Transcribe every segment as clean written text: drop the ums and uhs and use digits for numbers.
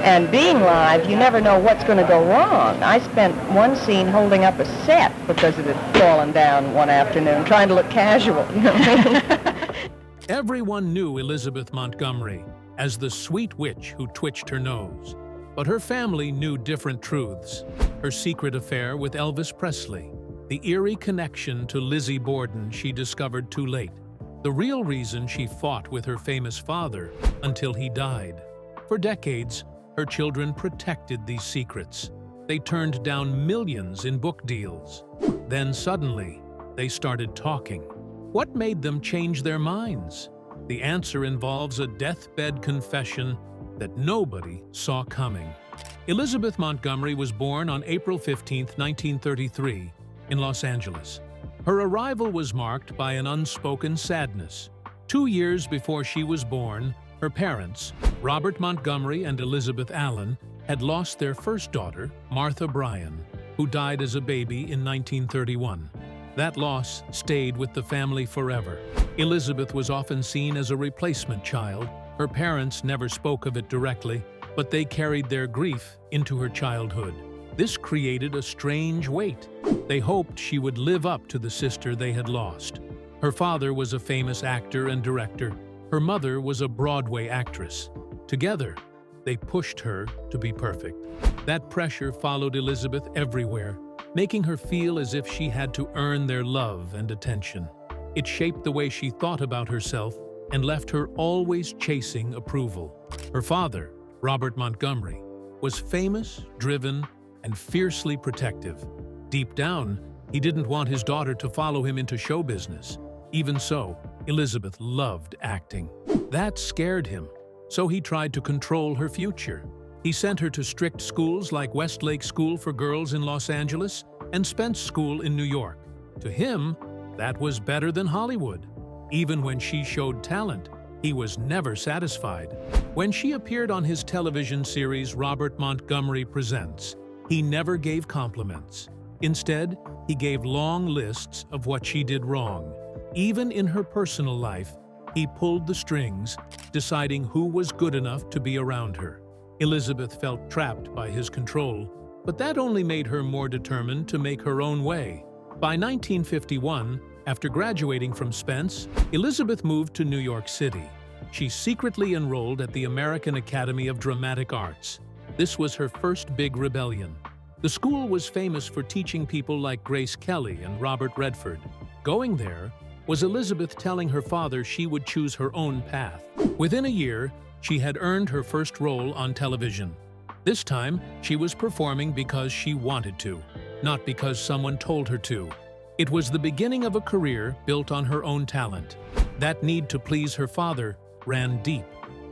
And being live, you never know what's going to go wrong. I spent one scene holding up a set because it had fallen down one afternoon, trying to look casual. You know what I mean? Everyone knew Elizabeth Montgomery as the sweet witch who twitched her nose. But her family knew different truths. Her secret affair with Elvis Presley, the eerie connection to Lizzie Borden she discovered too late, the real reason she fought with her famous father until he died. For decades, her children protected these secrets. They turned down millions in book deals. Then suddenly, they started talking. What made them change their minds? The answer involves a deathbed confession that nobody saw coming. Elizabeth Montgomery was born on April 15, 1933, in Los Angeles. Her arrival was marked by an unspoken sadness. 2 years before she was born, her parents, Robert Montgomery and Elizabeth Allen, had lost their first daughter, Martha Bryan, who died as a baby in 1931. That loss stayed with the family forever. Elizabeth was often seen as a replacement child. Her parents never spoke of it directly, but they carried their grief into her childhood. This created a strange weight. They hoped she would live up to the sister they had lost. Her father was a famous actor and director. Her mother was a Broadway actress. Together, they pushed her to be perfect. That pressure followed Elizabeth everywhere, making her feel as if she had to earn their love and attention. It shaped the way she thought about herself and left her always chasing approval. Her father, Robert Montgomery, was famous, driven, and fiercely protective. Deep down, he didn't want his daughter to follow him into show business. Even so, Elizabeth loved acting. That scared him, so he tried to control her future. He sent her to strict schools like Westlake School for Girls in Los Angeles and Spence School in New York. To him, that was better than Hollywood. Even when she showed talent, he was never satisfied. When she appeared on his television series Robert Montgomery Presents, he never gave compliments. Instead, he gave long lists of what she did wrong. Even in her personal life, he pulled the strings, deciding who was good enough to be around her. Elizabeth felt trapped by his control, but that only made her more determined to make her own way. By 1951, after graduating from Spence, Elizabeth moved to New York City. She secretly enrolled at the American Academy of Dramatic Arts. This was her first big rebellion. The school was famous for teaching people like Grace Kelly and Robert Redford. Going there was Elizabeth telling her father she would choose her own path. Within a year, she had earned her first role on television. This time, she was performing because she wanted to, not because someone told her to. It was the beginning of a career built on her own talent. That need to please her father ran deep.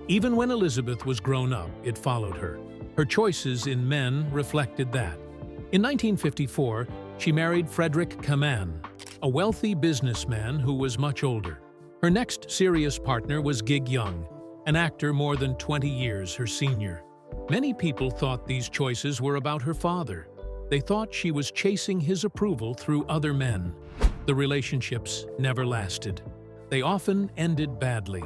Even when Elizabeth was grown up, it followed her. Her choices in men reflected that. In 1954, she married Frederick Kaman, a wealthy businessman who was much older. Her next serious partner was Gig Young, an actor more than 20 years her senior. Many people thought these choices were about her father. They thought she was chasing his approval through other men. The relationships never lasted. They often ended badly.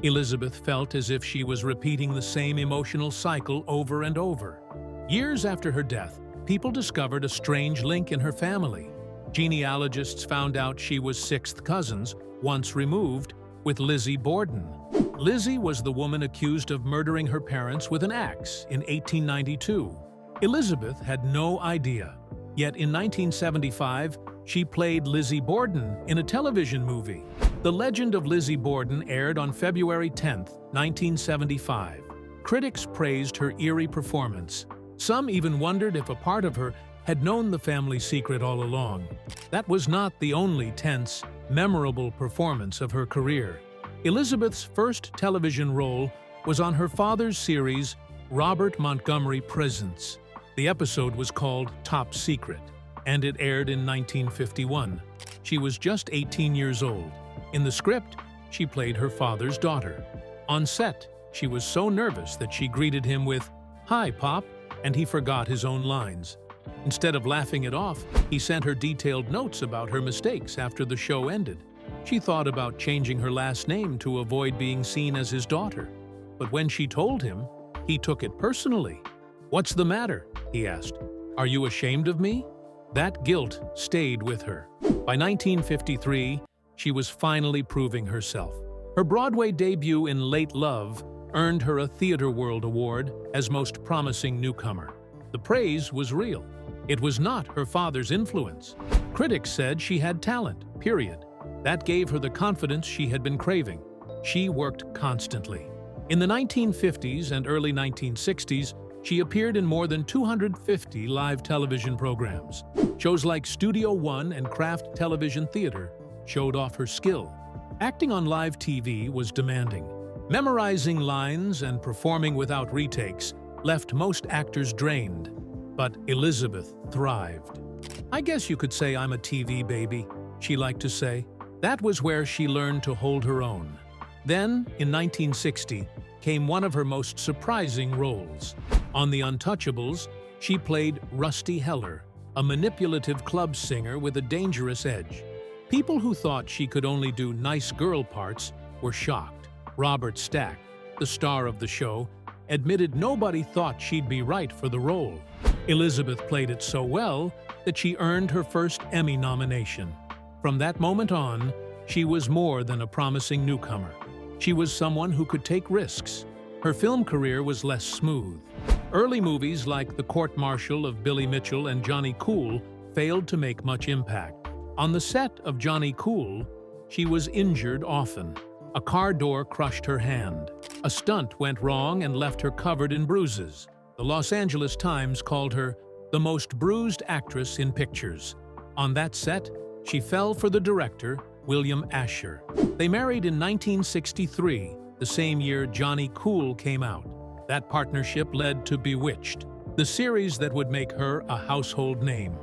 Elizabeth felt as if she was repeating the same emotional cycle over and over. Years after her death, people discovered a strange link in her family. Genealogists found out she was sixth cousins, once removed, with Lizzie Borden. Lizzie was the woman accused of murdering her parents with an axe in 1892. Elizabeth had no idea. Yet in 1975, she played Lizzie Borden in a television movie. The Legend of Lizzie Borden aired on February 10, 1975. Critics praised her eerie performance. Some even wondered if a part of her had known the family secret all along. That was not the only tense, memorable performance of her career. Elizabeth's first television role was on her father's series, Robert Montgomery Presents. The episode was called Top Secret, and it aired in 1951. She was just 18 years old. In the script, she played her father's daughter. On set, she was so nervous that she greeted him with, "Hi, Pop," and he forgot his own lines. Instead of laughing it off, he sent her detailed notes about her mistakes after the show ended. She thought about changing her last name to avoid being seen as his daughter. But when she told him, He took it personally. "What's the matter?" he asked. "Are you ashamed of me?" That guilt stayed with her. By 1953, she was finally proving herself. Her Broadway debut in Late Love earned her a Theatre World Award as Most Promising Newcomer. The praise was real. It was not her father's influence. Critics said she had talent, period. That gave her the confidence she had been craving. She worked constantly. In the 1950s and early 1960s, she appeared in more than 250 live television programs. Shows like Studio One and Kraft Television Theater showed off her skill. Acting on live TV was demanding. Memorizing lines and performing without retakes left most actors drained. But Elizabeth thrived. "I guess you could say I'm a TV baby," she liked to say. That was where she learned to hold her own. Then, in 1960, came one of her most surprising roles. On The Untouchables, she played Rusty Heller, a manipulative club singer with a dangerous edge. People who thought she could only do nice girl parts were shocked. Robert Stack, the star of the show, admitted nobody thought she'd be right for the role. Elizabeth played it so well that she earned her first Emmy nomination. From that moment on, she was more than a promising newcomer. She was someone who could take risks. Her film career was less smooth. Early movies like The Court Martial of Billy Mitchell and Johnny Cool failed to make much impact. On the set of Johnny Cool, she was injured often. A car door crushed her hand. A stunt went wrong and left her covered in bruises. The Los Angeles Times called her the most bruised actress in pictures. On that set, she fell for the director, William Asher. They married in 1963, the same year Johnny Cool came out. That partnership led to Bewitched, the series that would make her a household name.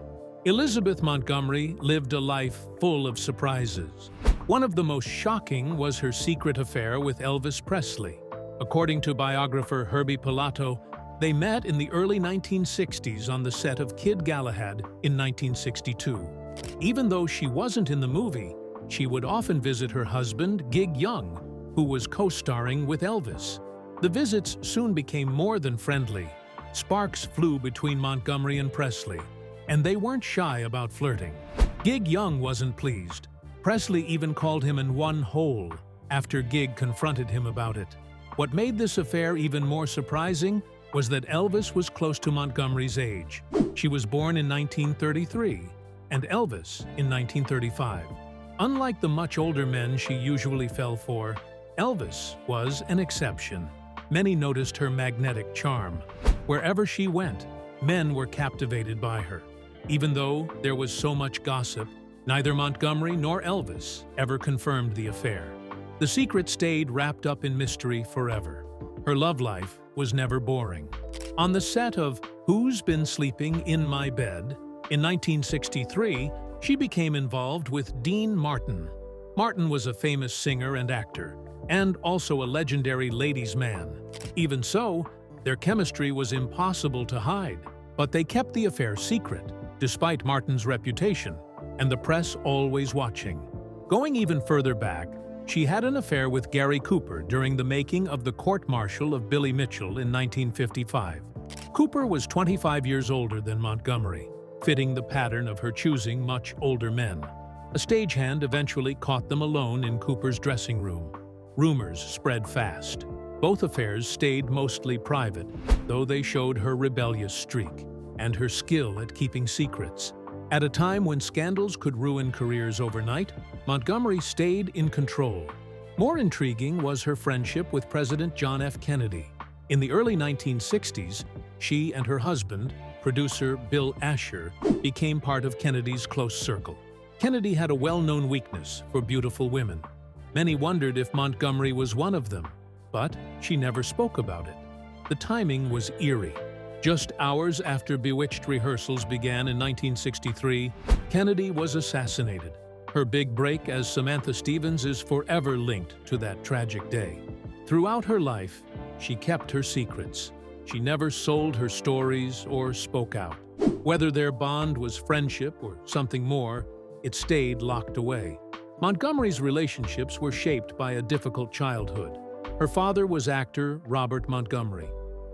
Elizabeth Montgomery lived a life full of surprises. One of the most shocking was her secret affair with Elvis Presley. According to biographer Herbie Pilato, they met in the early 1960s on the set of Kid Galahad in 1962. Even though she wasn't in the movie, she would often visit her husband, Gig Young, who was co-starring with Elvis. The visits soon became more than friendly. Sparks flew between Montgomery and Presley, and they weren't shy about flirting. Gig Young wasn't pleased. Presley even called him in one hole after Gig confronted him about it. What made this affair even more surprising was that Elvis was close to Montgomery's age. She was born in 1933, and Elvis in 1935. Unlike the much older men she usually fell for, Elvis was an exception. Many noticed her magnetic charm. Wherever she went, men were captivated by her. Even though there was so much gossip, neither Montgomery nor Elvis ever confirmed the affair. The secret stayed wrapped up in mystery forever. Her love life was never boring. On the set of Who's Been Sleeping in My Bed in 1963, she became involved with Dean Martin. Martin was a famous singer and actor, and also a legendary ladies' man. Even so, their chemistry was impossible to hide, but they kept the affair secret, despite Martin's reputation, and the press always watching. Going even further back, she had an affair with Gary Cooper during the making of The Court Martial of Billy Mitchell in 1955. Cooper was 25 years older than Montgomery, fitting the pattern of her choosing much older men. A stagehand eventually caught them alone in Cooper's dressing room. Rumors spread fast. Both affairs stayed mostly private, though they showed her rebellious streak and her skill at keeping secrets. At a time when scandals could ruin careers overnight, Montgomery stayed in control. More intriguing was her friendship with President John F. Kennedy. In the early 1960s, she and her husband, producer Bill Asher, became part of Kennedy's close circle. Kennedy had a well-known weakness for beautiful women. Many wondered if Montgomery was one of them, but she never spoke about it. The timing was eerie. Just hours after Bewitched rehearsals began in 1963, Kennedy was assassinated. Her big break as Samantha Stevens is forever linked to that tragic day. Throughout her life, she kept her secrets. She never sold her stories or spoke out. Whether their bond was friendship or something more, it stayed locked away. Montgomery's relationships were shaped by a difficult childhood. Her father was actor Robert Montgomery.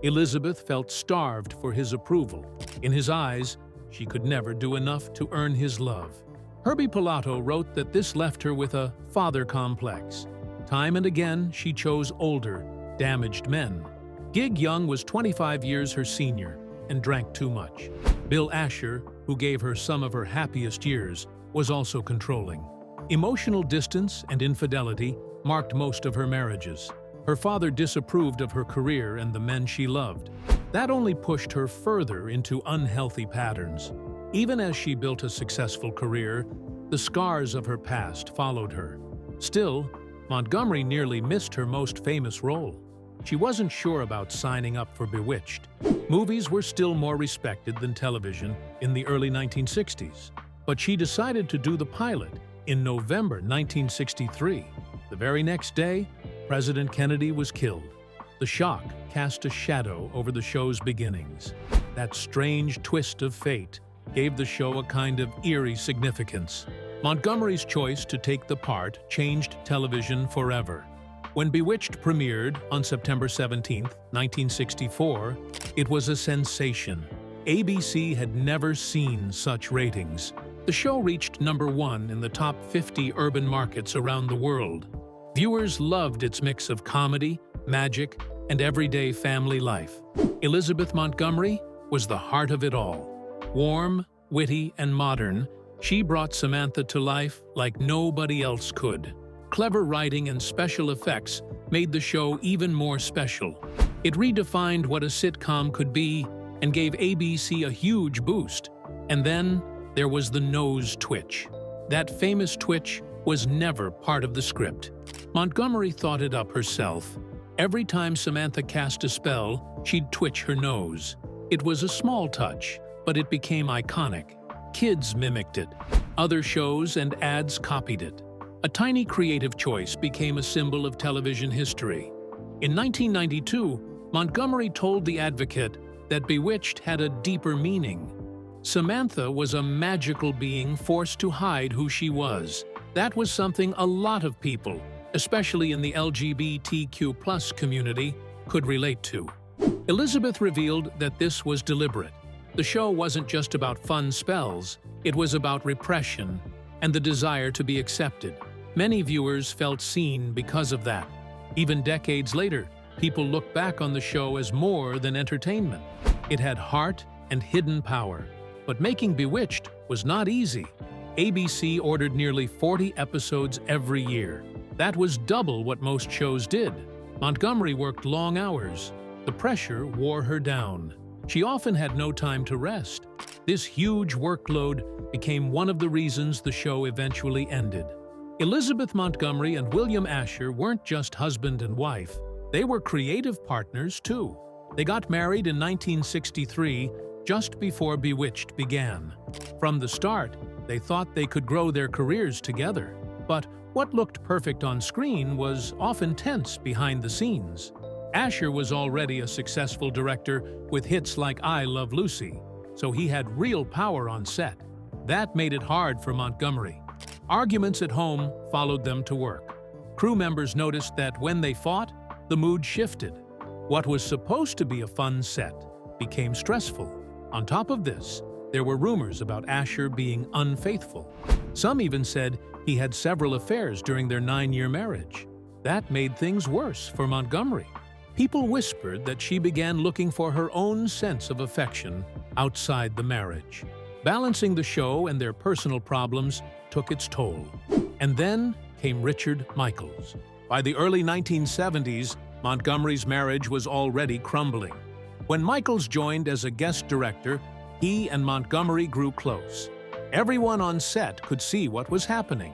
Elizabeth felt starved for his approval. In his eyes, she could never do enough to earn his love. Herbie Pilato wrote that this left her with a father complex. Time and again, she chose older, damaged men. Gig Young was 25 years her senior and drank too much. Bill Asher, who gave her some of her happiest years, was also controlling. Emotional distance and infidelity marked most of her marriages. Her father disapproved of her career and the men she loved. That only pushed her further into unhealthy patterns. Even as she built a successful career, the scars of her past followed her. Still, Montgomery nearly missed her most famous role. She wasn't sure about signing up for Bewitched. Movies were still more respected than television in the early 1960s, but she decided to do the pilot in November 1963. The very next day, President Kennedy was killed. The shock cast a shadow over the show's beginnings. That strange twist of fate gave the show a kind of eerie significance. Montgomery's choice to take the part changed television forever. When Bewitched premiered on September 17, 1964, it was a sensation. ABC had never seen such ratings. The show reached #1 in the top 50 urban markets around the world. Viewers loved its mix of comedy, magic, and everyday family life. Elizabeth Montgomery was the heart of it all. Warm, witty, and modern, she brought Samantha to life like nobody else could. Clever writing and special effects made the show even more special. It redefined what a sitcom could be and gave ABC a huge boost. And then there was the nose twitch. That famous twitch was never part of the script. Montgomery thought it up herself. Every time Samantha cast a spell, she'd twitch her nose. It was a small touch, but it became iconic. Kids mimicked it. Other shows and ads copied it. A tiny creative choice became a symbol of television history. In 1992, Montgomery told The Advocate that Bewitched had a deeper meaning. Samantha was a magical being forced to hide who she was. That was something a lot of people, especially in the LGBTQ+ community, could relate to. Elizabeth revealed that this was deliberate. The show wasn't just about fun spells, it was about repression and the desire to be accepted. Many viewers felt seen because of that. Even decades later, people look back on the show as more than entertainment. It had heart and hidden power. But making Bewitched was not easy. ABC ordered nearly 40 episodes every year. That was double what most shows did. Montgomery worked long hours. The pressure wore her down. She often had no time to rest. This huge workload became one of the reasons the show eventually ended. Elizabeth Montgomery and William Asher weren't just husband and wife. They were creative partners, too. They got married in 1963, just before Bewitched began. From the start, they thought they could grow their careers together. But what looked perfect on screen was often tense behind the scenes. Asher was already a successful director with hits like I Love Lucy, so he had real power on set. That made it hard for Montgomery. Arguments at home followed them to work. Crew members noticed that when they fought, the mood shifted. What was supposed to be a fun set became stressful. On top of this, there were rumors about Asher being unfaithful. Some even said he had several affairs during their 9-year marriage. That made things worse for Montgomery. People whispered that she began looking for her own sense of affection outside the marriage. Balancing the show and their personal problems took its toll. And then came Richard Michaels. By the early 1970s, Montgomery's marriage was already crumbling. When Michaels joined as a guest director, he and Montgomery grew close. Everyone on set could see what was happening.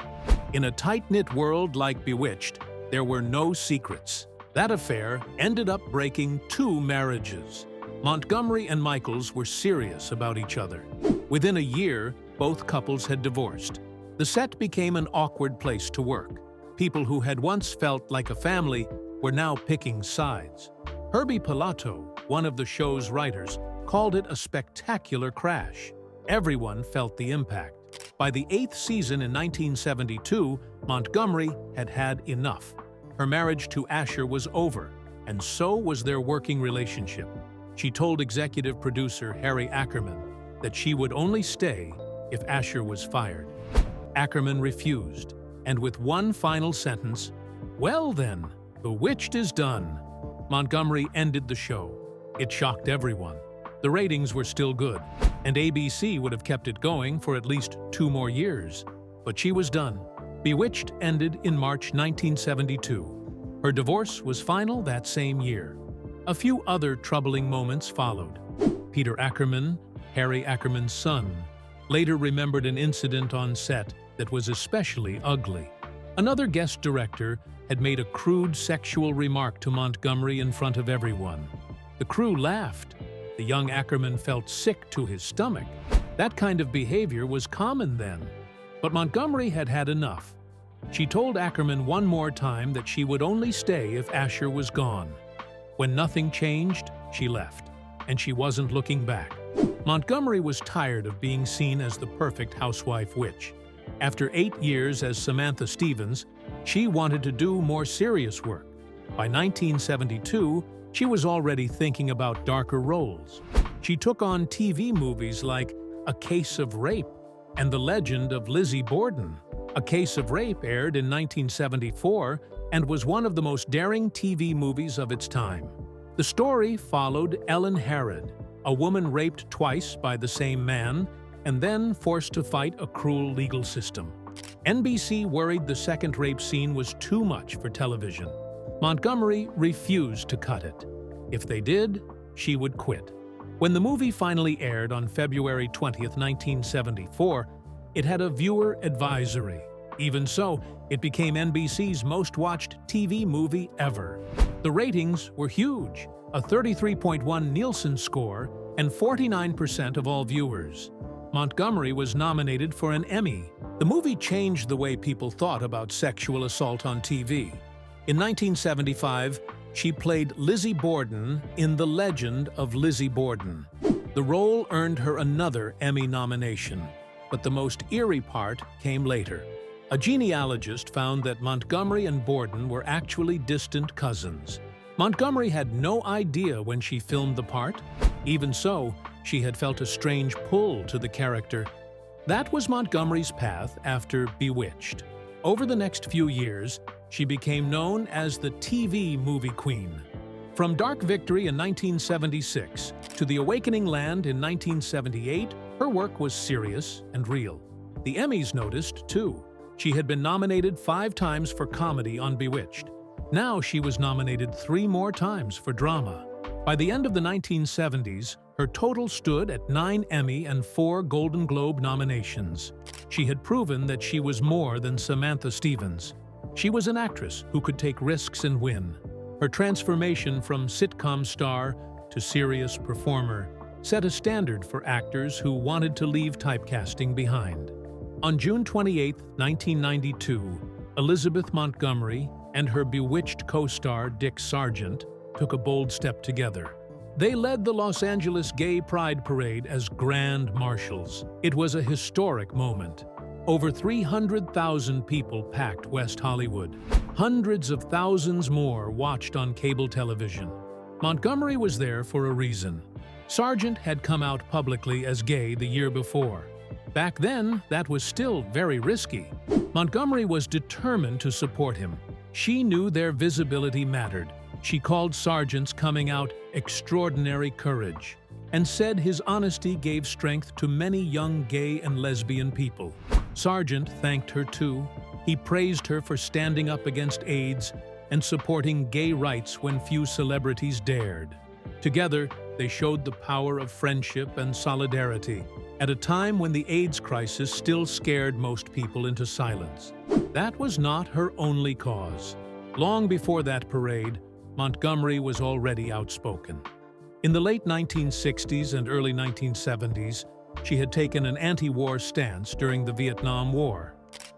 In a tight-knit world like Bewitched, there were no secrets. That affair ended up breaking 2 marriages. Montgomery and Michaels were serious about each other. Within a year, both couples had divorced. The set became an awkward place to work. People who had once felt like a family were now picking sides. Herbie Pilato, one of the show's writers, called it a spectacular crash. Everyone felt the impact. By the 8th season in 1972, Montgomery had had enough. Her marriage to Asher was over, and so was their working relationship. She told executive producer Harry Ackerman that she would only stay if Asher was fired. Ackerman refused, and with one final sentence, "Well then, Bewitched is done," Montgomery ended the show. It shocked everyone. The ratings were still good, and ABC would have kept it going for at least 2 more years. But she was done. Bewitched ended in March 1972. Her divorce was final that same year. A few other troubling moments followed. Peter Ackerman, Harry Ackerman's son, later remembered an incident on set that was especially ugly. Another guest director had made a crude sexual remark to Montgomery in front of everyone. The crew laughed. The young Ackerman felt sick to his stomach. That kind of behavior was common then. But Montgomery had had enough. She told Ackerman one more time that she would only stay if Asher was gone. When nothing changed, she left, and she wasn't looking back. Montgomery was tired of being seen as the perfect housewife witch. After 8 years as Samantha Stevens, she wanted to do more serious work. By 1972, she was already thinking about darker roles. She took on TV movies like A Case of Rape and The Legend of Lizzie Borden. A Case of Rape aired in 1974 and was one of the most daring TV movies of its time. The story followed Ellen Harrod, a woman raped twice by the same man and then forced to fight a cruel legal system. NBC worried the second rape scene was too much for television. Montgomery refused to cut it. If they did, she would quit. When the movie finally aired on February 20, 1974, it had a viewer advisory. Even so, it became NBC's most-watched TV movie ever. The ratings were huge, a 33.1 Nielsen score and 49% of all viewers. Montgomery was nominated for an Emmy. The movie changed the way people thought about sexual assault on TV. In 1975, she played Lizzie Borden in The Legend of Lizzie Borden. The role earned her another Emmy nomination, but the most eerie part came later. A genealogist found that Montgomery and Borden were actually distant cousins. Montgomery had no idea when she filmed the part. Even so, she had felt a strange pull to the character. That was Montgomery's path after Bewitched. Over the next few years, she became known as the TV movie queen. From Dark Victory in 1976 to The Awakening Land in 1978, her work was serious and real. The Emmys noticed, too. She had been nominated 5 times for comedy on Bewitched. Now she was nominated 3 more times for drama. By the end of the 1970s, her total stood at 9 Emmy and 4 Golden Globe nominations. She had proven that she was more than Samantha Stevens. She was an actress who could take risks and win. Her transformation from sitcom star to serious performer set a standard for actors who wanted to leave typecasting behind. On June 28, 1992, Elizabeth Montgomery and her Bewitched co-star Dick Sargent took a bold step together. They led the Los Angeles Gay Pride Parade as Grand Marshals. It was a historic moment. Over 300,000 people packed West Hollywood. Hundreds of thousands more watched on cable television. Montgomery was there for a reason. Sargent had come out publicly as gay the year before. Back then, that was still very risky. Montgomery was determined to support him. She knew their visibility mattered. She called Sargent's coming out extraordinary courage and said his honesty gave strength to many young gay and lesbian people. Sargent thanked her too. He praised her for standing up against AIDS and supporting gay rights when few celebrities dared. Together, they showed the power of friendship and solidarity at a time when the AIDS crisis still scared most people into silence. That was not her only cause. Long before that parade, Montgomery was already outspoken. In the late 1960s and early 1970s, she had taken an anti-war stance during the Vietnam War.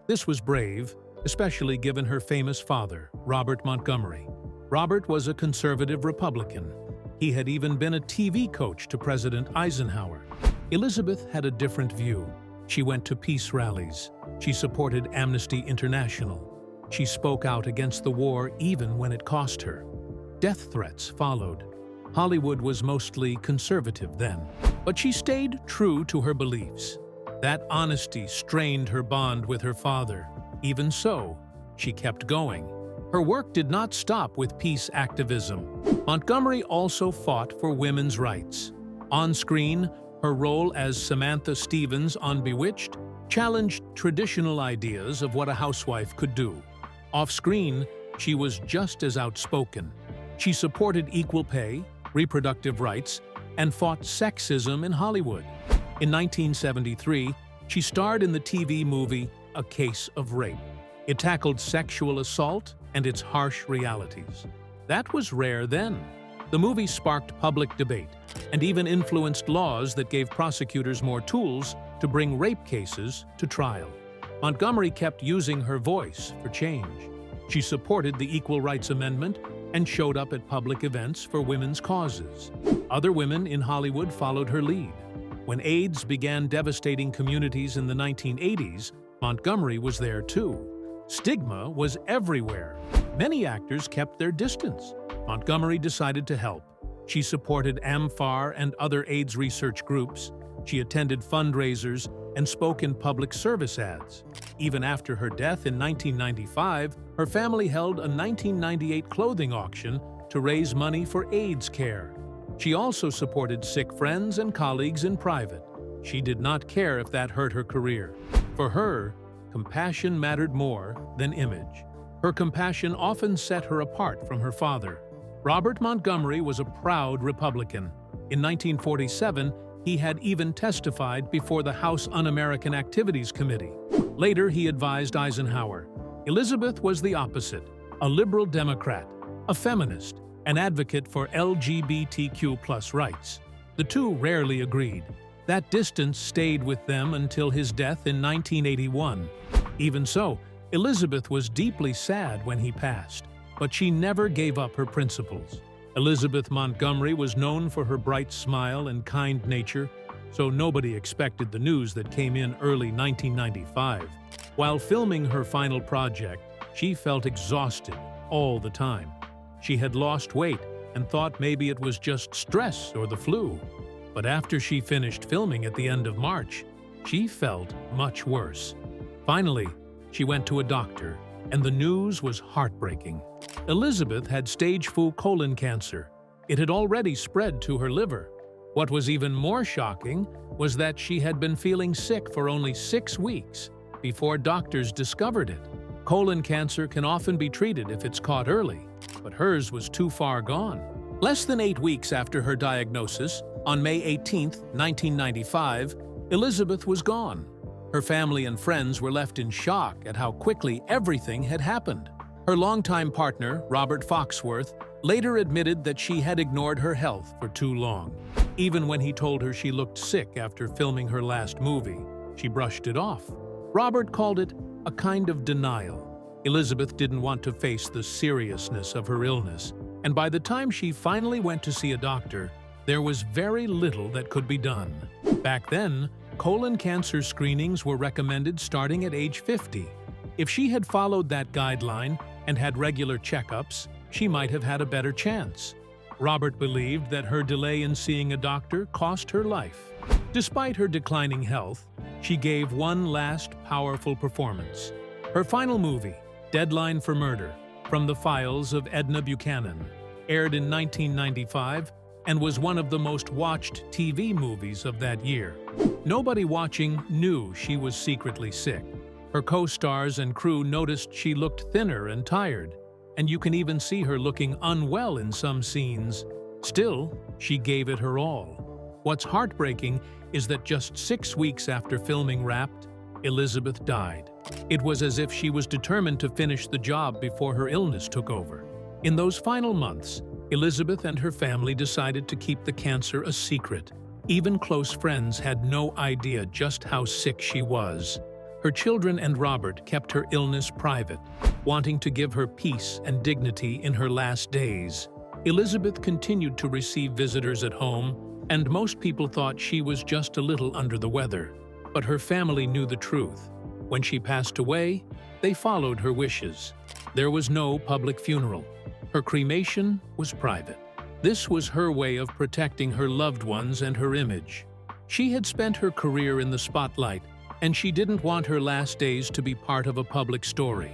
This was brave, especially given her famous father, Robert Montgomery. Robert was a conservative Republican. He had even been a TV coach to President Eisenhower. Elizabeth had a different view. She went to peace rallies. She supported Amnesty International. She spoke out against the war even when it cost her. death threats followed. Hollywood was mostly conservative then, but she stayed true to her beliefs. That honesty strained her bond with her father. Even so, she kept going. Her work did not stop with peace activism. Montgomery also fought for women's rights. On screen, her role as Samantha Stevens on Bewitched challenged traditional ideas of what a housewife could do. Off-screen, she was just as outspoken. She supported equal pay, reproductive rights, and fought sexism in Hollywood. In 1973, she starred in the TV movie A Case of Rape. It tackled sexual assault and its harsh realities. That was rare then. The movie sparked public debate and even influenced laws that gave prosecutors more tools to bring rape cases to trial. Montgomery kept using her voice for change. She supported the Equal Rights Amendment and showed up at public events for women's causes. Other women in Hollywood followed her lead. When AIDS began devastating communities in the 1980s, Montgomery was there too. Stigma was everywhere. Many actors kept their distance. Montgomery decided to help. She supported AmFAR and other AIDS research groups. She attended fundraisers and spoke in public service ads. Even after her death in 1995, her family held a 1998 clothing auction to raise money for AIDS care. She also supported sick friends and colleagues in private. She did not care if that hurt her career. For her, compassion mattered more than image. Her compassion often set her apart from her father. Robert Montgomery was a proud Republican. In 1947, he had even testified before the House Un-American Activities Committee. Later, he advised Eisenhower. Elizabeth was the opposite, a liberal Democrat, a feminist, an advocate for LGBTQ+ rights. The two rarely agreed. That distance stayed with them until his death in 1981. Even so, Elizabeth was deeply sad when he passed, but she never gave up her principles. Elizabeth Montgomery was known for her bright smile and kind nature, so nobody expected the news that came in early 1995. While filming her final project, she felt exhausted all the time. She had lost weight and thought maybe it was just stress or the flu. But after she finished filming at the end of March, she felt much worse. Finally, she went to a doctor, and the news was heartbreaking. Elizabeth had stage 4 colon cancer. It had already spread to her liver. What was even more shocking was that she had been feeling sick for only 6 weeks before doctors discovered it. Colon cancer can often be treated if it's caught early, but hers was too far gone. Less than 8 weeks after her diagnosis, on May 18, 1995, Elizabeth was gone. Her family and friends were left in shock at how quickly everything had happened. Her longtime partner, Robert Foxworth, later admitted that she had ignored her health for too long. Even when he told her she looked sick after filming her last movie, she brushed it off. Robert called it a kind of denial. Elizabeth didn't want to face the seriousness of her illness, and by the time she finally went to see a doctor, there was very little that could be done. Back then, colon cancer screenings were recommended starting at age 50. If she had followed that guideline and had regular checkups, she might have had a better chance. Robert believed that her delay in seeing a doctor cost her life. Despite her declining health, she gave one last powerful performance. Her final movie, Deadline for Murder, From the Files of Edna Buchanan, aired in 1995 and was one of the most watched TV movies of that year. Nobody watching knew she was secretly sick. Her co-stars and crew noticed she looked thinner and tired, and you can even see her looking unwell in some scenes. Still, she gave it her all. What's heartbreaking is that just 6 weeks after filming wrapped, Elizabeth died. It was as if she was determined to finish the job before her illness took over. In those final months, Elizabeth and her family decided to keep the cancer a secret. Even close friends had no idea just how sick she was. Her children and Robert kept her illness private, wanting to give her peace and dignity in her last days. Elizabeth continued to receive visitors at home, and most people thought she was just a little under the weather. But her family knew the truth. When she passed away, they followed her wishes. There was no public funeral. Her cremation was private. This was her way of protecting her loved ones and her image. She had spent her career in the spotlight, and she didn't want her last days to be part of a public story.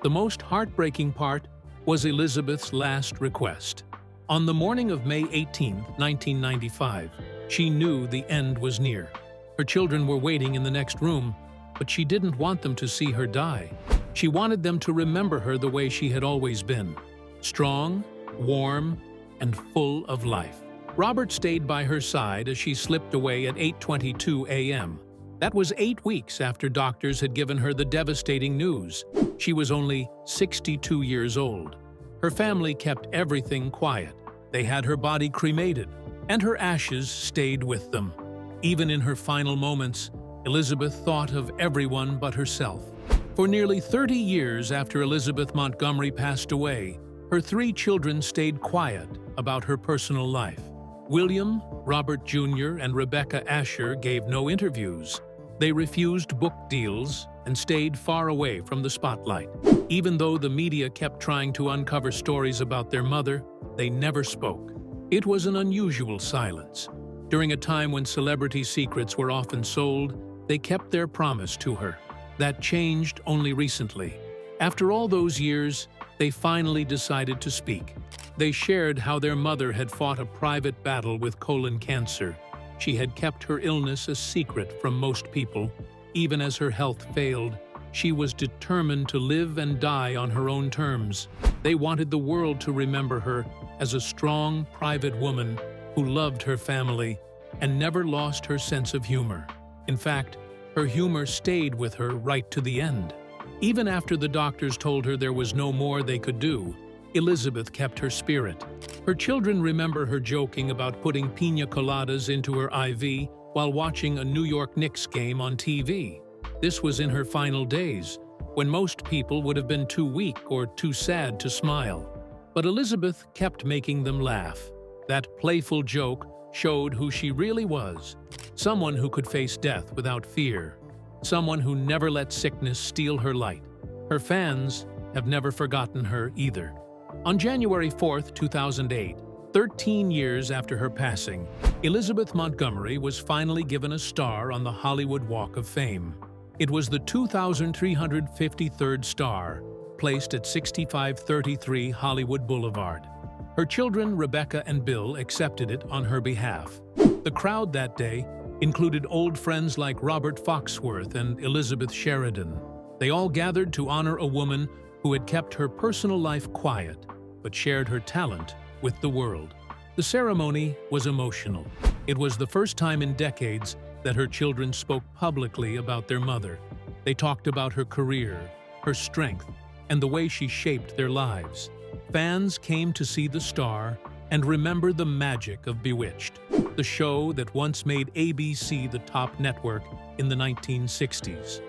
The most heartbreaking part was Elizabeth's last request. On the morning of May 18, 1995, she knew the end was near. Her children were waiting in the next room, but she didn't want them to see her die. She wanted them to remember her the way she had always been: strong, warm, and full of life. Robert stayed by her side as she slipped away at 8:22 a.m. That was 8 weeks after doctors had given her the devastating news. She was only 62 years old. Her family kept everything quiet. They had her body cremated, and her ashes stayed with them. Even in her final moments, Elizabeth thought of everyone but herself. For nearly 30 years after Elizabeth Montgomery passed away, her 3 children stayed quiet about her personal life. William, Robert Jr., and Rebecca Asher gave no interviews. They refused book deals and stayed far away from the spotlight. Even though the media kept trying to uncover stories about their mother, they never spoke. It was an unusual silence. During a time when celebrity secrets were often sold, they kept their promise to her. That changed only recently. After all those years, they finally decided to speak. They shared how their mother had fought a private battle with colon cancer. She had kept her illness a secret from most people. Even as her health failed, she was determined to live and die on her own terms. They wanted the world to remember her as a strong, private woman who loved her family and never lost her sense of humor. In fact, her humor stayed with her right to the end. Even after the doctors told her there was no more they could do, Elizabeth kept her spirit. Her children remember her joking about putting piña coladas into her IV while watching a New York Knicks game on TV. This was in her final days, when most people would have been too weak or too sad to smile. But Elizabeth kept making them laugh. That playful joke showed who she really was: someone who could face death without fear, someone who never let sickness steal her light. Her fans have never forgotten her either. On January 4, 2008, 13 years after her passing, Elizabeth Montgomery was finally given a star on the Hollywood Walk of Fame. It was the 2,353rd star, placed at 6533 Hollywood Boulevard. Her children, Rebecca and Bill, accepted it on her behalf. The crowd that day included old friends like Robert Foxworth and Elizabeth Sheridan. They all gathered to honor a woman who had kept her personal life quiet, but shared her talent with the world. The ceremony was emotional. It was the first time in decades that her children spoke publicly about their mother. They talked about her career, her strength, and the way she shaped their lives. Fans came to see the star and remember the magic of Bewitched, the show that once made ABC the top network in the 1960s.